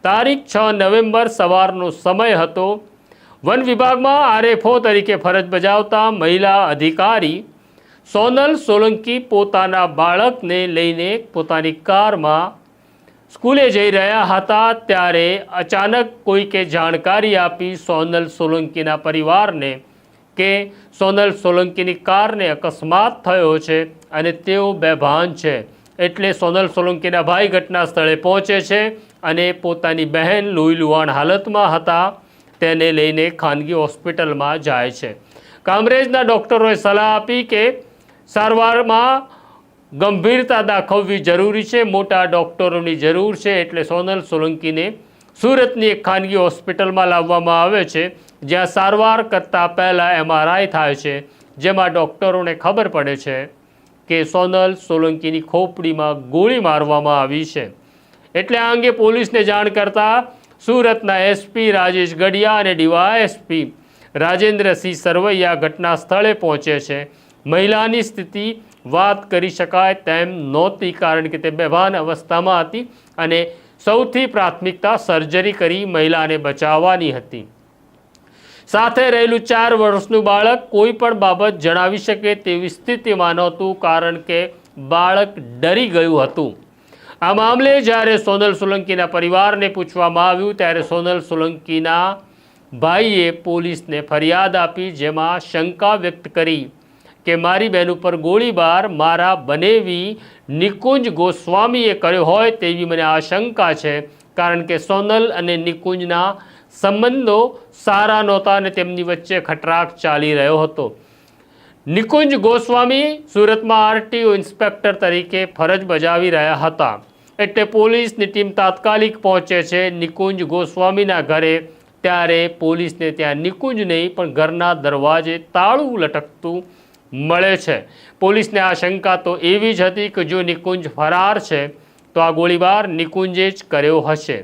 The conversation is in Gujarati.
તારીખ 6 નવેમ્બર સવારનો સમય હતો। વન વિભાગમાં આરએફઓ તરીકે ફરજ બજાવતા મહિલા અધિકારી સોનલ સોલંકી પોતાના બાળકને લઈને પોતાની કારમાં સ્કૂલે જઈ રહ્યા હતા ત્યારે અચાનક કોઈકે જાણકારી આપી સોનલ સોલંકીના પરિવારને કે સોનલ સોલંકીની કારને અકસ્માત થયો છે અને તેઓ બેભાન છે। એટલે સોનલ સોલંકીના ભાઈ ઘટના સ્થળે પહોંચે છે અને પોતાની બહેન લોહી લુહાણ હાલતમાં હતા તેને લઈને ખાનગી હોસ્પિટલમાં જાય છે। કામરેજના ડૉક્ટરોએ સલાહ આપી કે સારવારમાં ગંભીરતા દાખવવી જરૂરી છે, મોટા ડૉક્ટરોની જરૂર છે। એટલે સોનલ સોલંકીને સુરતની એક ખાનગી હોસ્પિટલમાં લાવવામાં આવે છે જ્યાં સારવાર કરતાં પહેલાં MRI થાય છે જેમાં ડૉક્ટરોને ખબર પડે છે કે સોનલ સોલંકીની ખોપડીમાં ગોળી મારવામાં આવી છે। એટલે આ અંગે પોલીસને જાણ કરતાં સુરતના એસપી રાજેશ ગઢિયા અને ડીવાયએસપી રાજેન્દ્રસિંહ સરવૈયા ઘટના સ્થળે પહોંચે છે। મહિલાની સ્થિતિ વાત કરી શકાય તેમ નહોતી કારણ કે તે બેભાન અવસ્થામાં હતી અને સૌથી પ્રાથમિકતા સર્જરી કરી મહિલાને બચાવવાની હતી। સાથે રહેલું 4 વર્ષનું બાળક કોઈ પણ બાબત જણાવી શકે તેવી સ્થિતિમાં નહોતું કારણ કે બાળક ડરી ગયું હતું। આ મામલે જ્યારે સોનલ સોલંકીના પરિવારને પૂછવામાં આવ્યું ત્યારે સોનલ સોલંકીના ભાઈએ પોલીસને ફરિયાદ આપી જેમાં શંકા વ્યક્ત કરી કે મારી બહેન ઉપર ગોળીબાર મારા બનેવી નિકુંજ ગોસ્વામીએ કર્યો હોય તેવી મને આશંકા છે કારણ કે સોનલ અને નિકુંજના સંબંધો સારા નહોતા અને તેમની વચ્ચે ખટરાક ચાલી રહ્યો હતો। નિકુંજ ગોસ્વામી સુરતમાં આરટીઓ ઇન્સ્પેક્ટર તરીકે ફરજ બજાવી રહ્યા હતા એટલે પોલીસની ટીમ તાત્કાલિક પહોંચે છે નિકુંજ ગોસ્વામીના ઘરે। ત્યારે પોલીસને ત્યાં નિકુંજ નહીં પણ ઘરના દરવાજે તાળું લટકતું મળે છે। પોલીસને આ શંકા તો એવી જ હતી કે જો નિકુંજ ફરાર છે તો આ ગોળીબાર નિકુંજે જ કર્યો હશે।